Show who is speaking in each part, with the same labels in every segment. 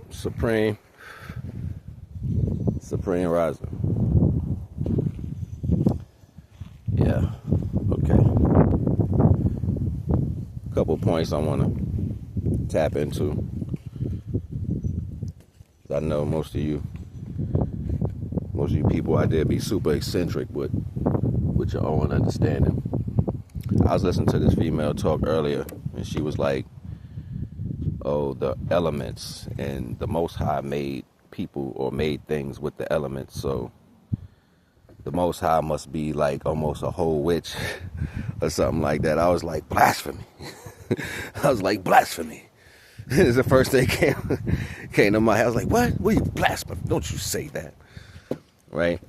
Speaker 1: Supreme Rising. Yeah. Okay. Couple points I want to tap into. I know most of you people out there be super eccentric with your own understanding. I was listening to this female talk earlier, and she was like, oh, the elements, and the Most High made people or made things with the elements, so the Most High must be like almost a whole witch or something like that. I was like, blasphemy. I was like, blasphemy. It's the first thing came to my head. I was like, what? What are you blasphemy? Don't you say that. Right?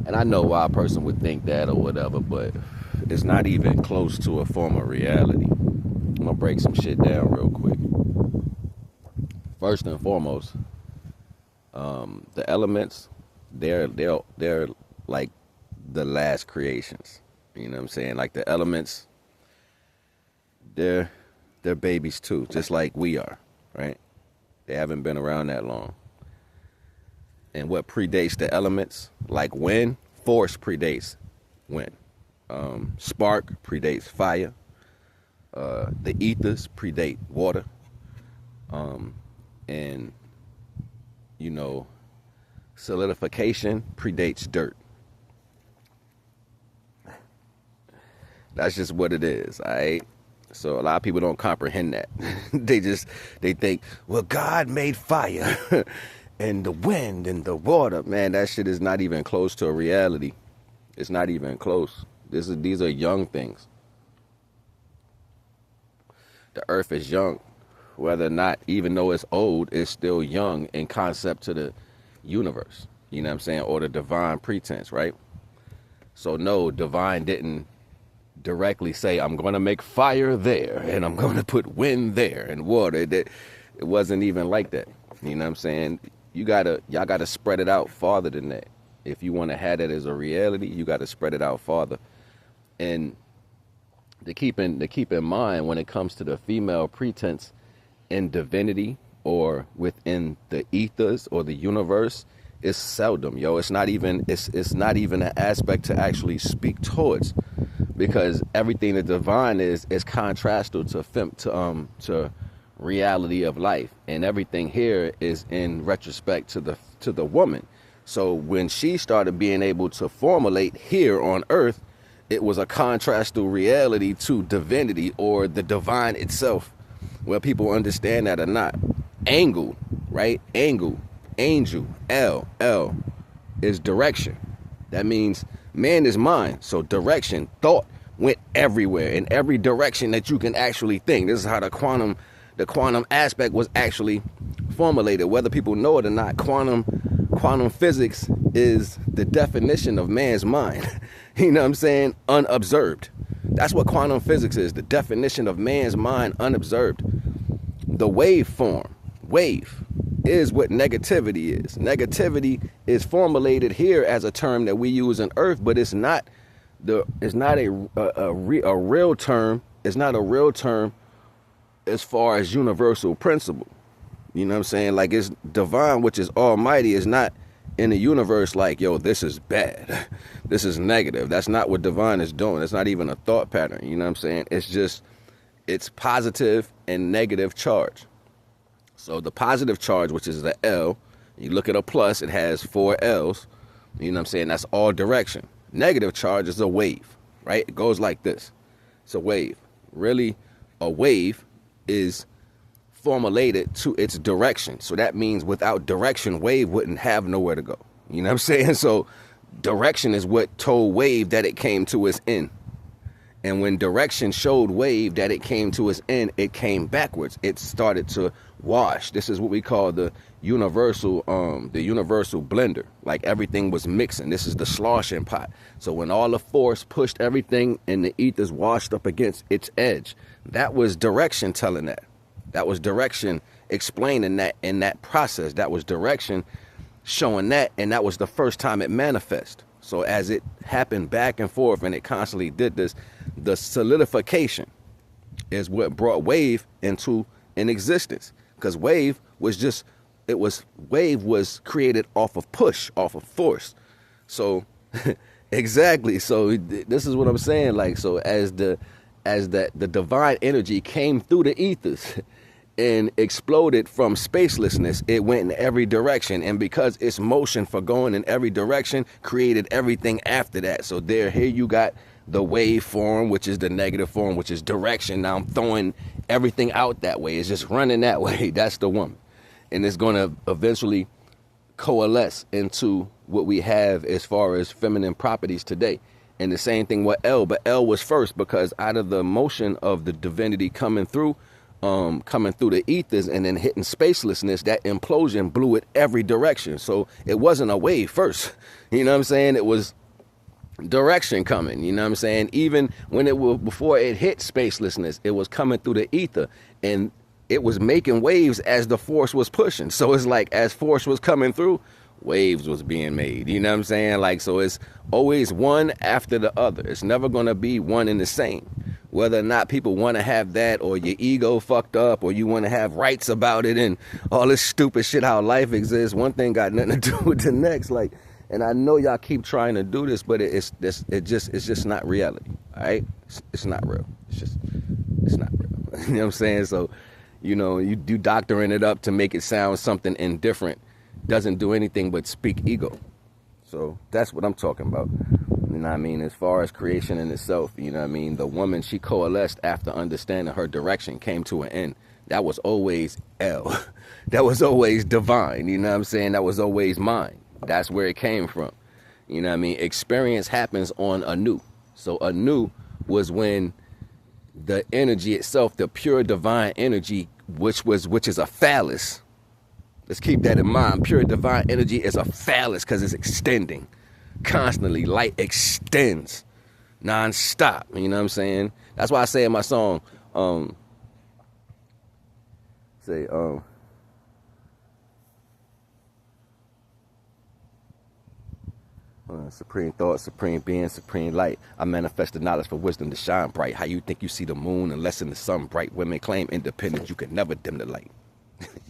Speaker 1: And I know why a person would think that or whatever, but it's not even close to a form of reality. I'm going to break some shit down real quick. First and foremost, the elements, they're like the last creations. You know what I'm saying? Like the elements, they're babies too, just like we are, right? They haven't been around that long. And what predates the elements, like wind, force predates wind. Spark predates fire. The ethers predate water. And, you know, solidification predates dirt. That's just what it is, all right? So a lot of people don't comprehend that. they think, well, God made fire and the wind and the water. Man, that shit is not even close to a reality. It's not even close. These are young things. The earth is young. Whether or not, even though it's old, it's still young in concept to the universe. You know what I'm saying? Or the divine pretense, right? So no, divine didn't directly say, I'm going to make fire there and I'm going to put wind there and water. It wasn't even like that. You know what I'm saying? Y'all gotta spread it out farther than that. If you want to have it as a reality, you got to spread it out farther. And to keep in mind when it comes to the female pretense in divinity or within the ethers or the universe, it's seldom, yo. It's not even an aspect to actually speak towards, because everything the divine is contrastal to reality of life, and everything here is in retrospect to the woman. So when she started being able to formulate here on earth, it was a contrastal reality to divinity or the divine itself, whether people understand that or not. Angle, right? Angle, angel, L is direction. That means man is mind. So direction, thought went everywhere in every direction that you can actually think. This is how the quantum aspect was actually formulated. Whether people know it or not, quantum physics is the definition of man's mind. You know what I'm saying? Unobserved. That's what quantum physics is, the definition of man's mind unobserved. The waveform, wave, is what negativity is. Negativity is formulated here as a term that we use on earth, but it's not a real term. It's not a real term as far as universal principle. You know what I'm saying? Like, it's divine, which is almighty, is not in the universe like, yo, this is bad. This is negative. That's not what divine is doing. It's not even a thought pattern. You know what I'm saying? It's positive and negative charge. So the positive charge, which is the L, you look at a plus, it has 4 L's. You know what I'm saying? That's all direction. Negative charge is a wave, right? It goes like this. It's a wave. Really, a wave is formulated to its direction. So that means without direction, wave wouldn't have nowhere to go. You know what I'm saying? So direction is what told wave that it came to its end. And when direction showed wave that it came to its end, it came backwards. It started to wash. This is what we call the universal blender. Like everything was mixing. This is the sloshing pot. So when all the force pushed everything and the ethers washed up against its edge, that was direction telling that. That was direction explaining that in that process. That was direction showing that, and that was the first time it manifested. So as it happened back and forth and it constantly did this, the solidification is what brought wave into in existence, because wave was created off of push, off of force. So exactly. So this is what I'm saying. Like, so as the divine energy came through the ethers and exploded from spacelessness, it went in every direction. And because its motion for going in every direction created everything after that. So here you got the wave form, which is the negative form, which is direction. Now I'm throwing everything out that way. It's just running that way. That's the woman. And it's going to eventually coalesce into what we have as far as feminine properties today. And the same thing with L, but L was first because out of the motion of the divinity coming through the ethers and then hitting spacelessness, that implosion blew it every direction. So it wasn't a wave first, you know what I'm saying? It was direction coming, you know what I'm saying? Even when before it hit spacelessness, it was coming through the ether and it was making waves as the force was pushing. So it's like as force was coming through, waves was being made, you know what I'm saying? Like, so it's always one after the other. It's never going to be one and the same. Whether or not people want to have that, or your ego fucked up, or you want to have rights about it and all this stupid shit, how life exists, one thing got nothing to do with the next. Like, and I know y'all keep trying to do this, but it's just not reality. All right, it's not real. It's not real. You know what I'm saying? So, you know, you do doctoring it up to make it sound something indifferent doesn't do anything but speak ego. So that's what I'm talking about. You know what I mean? As far as creation in itself, you know what I mean? The woman, she coalesced after understanding her direction, came to an end. That was always L. That was always divine. You know what I'm saying? That was always mine. That's where it came from. You know what I mean? Experience happens on Anu. So Anu was when the energy itself, the pure divine energy, which is a phallus. Let's keep that in mind. Pure divine energy is a phallus because it's extending. Constantly, light extends non-stop. You know what I'm saying? That's why I say in my song, supreme thought, supreme being, supreme light. I manifest the knowledge for wisdom to shine bright. How you think you see the moon unless in the sun bright? Women claim independence, you could never dim the light.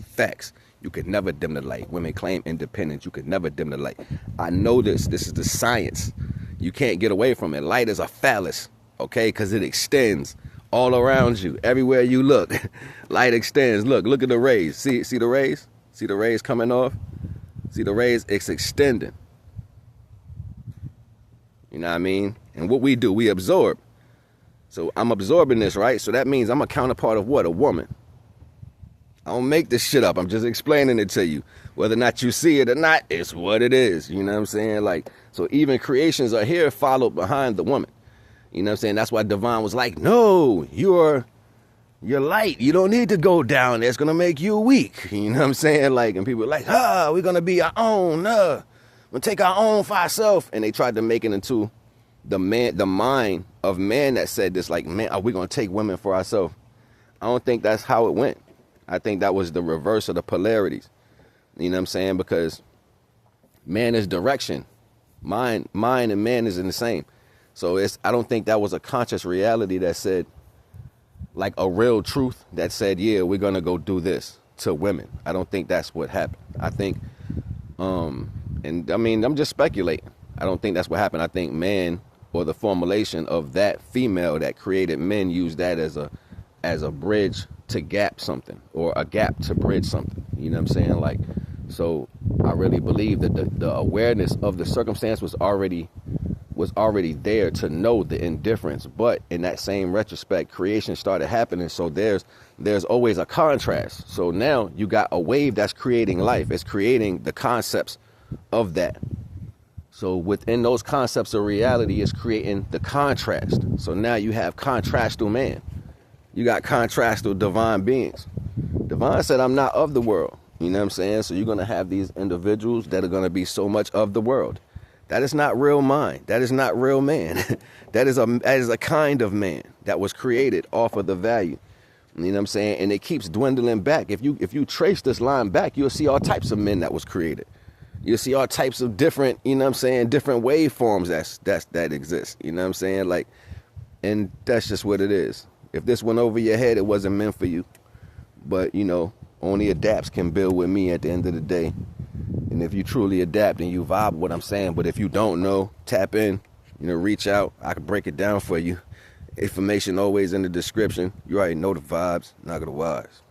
Speaker 1: Facts. You could never dim the light. Women claim independence. You could never dim the light. I know this. This is the science. You can't get away from it. Light is a phallus, okay? Because it extends all around you. Everywhere you look, light extends. Look at the rays. See the rays? See the rays coming off? See the rays? It's extending. You know what I mean? And what we do, we absorb. So I'm absorbing this, right? So that means I'm a counterpart of what? A woman. I don't make this shit up. I'm just explaining it to you. Whether or not you see it or not, it's what it is. You know what I'm saying? Like, so even creations are here followed behind the woman. You know what I'm saying? That's why Divine was like, no, you're light. You don't need to go down. That's going to make you weak. You know what I'm saying? Like, and people are like, we're going to be our own. We're going to take our own for ourselves. And they tried to make it into the mind of man that said this, like, man, are we going to take women for ourselves? I don't think that's how it went. I think that was the reverse of the polarities. You know what I'm saying? Because man is direction. Mind and man is in the same. So I don't think that was a conscious reality that said, like a real truth that said, yeah, we're going to go do this to women. I don't think that's what happened. I think, and I mean, I'm just speculating. I don't think that's what happened. I think man, or the formulation of that female that created men, used that as a bridge to gap something, or a gap to bridge something. You know what I'm saying? Like, so I really believe that the awareness of the circumstance was already there to know the indifference. But in that same retrospect, creation started happening. So there's always a contrast. So now you got a wave that's creating life. It's creating the concepts of that. So within those concepts of reality, is creating the contrast. So now you have contrastal man. You got contrastal divine beings. Divine said, I'm not of the world. You know what I'm saying? So you're going to have these individuals that are going to be so much of the world. That is not real mind. That is not real man. That is a kind of man that was created off of the value. You know what I'm saying? And it keeps dwindling back. If you trace this line back, you'll see all types of men that was created. You'll see all types of different, you know what I'm saying, different waveforms that exist. You know what I'm saying? Like, and that's just what it is. If this went over your head, it wasn't meant for you. But, you know, only adapts can build with me at the end of the day. And if you truly adapt and you vibe with what I'm saying, but if you don't know, tap in, you know, reach out. I can break it down for you. Information always in the description. You already know the vibes. Naga the wise.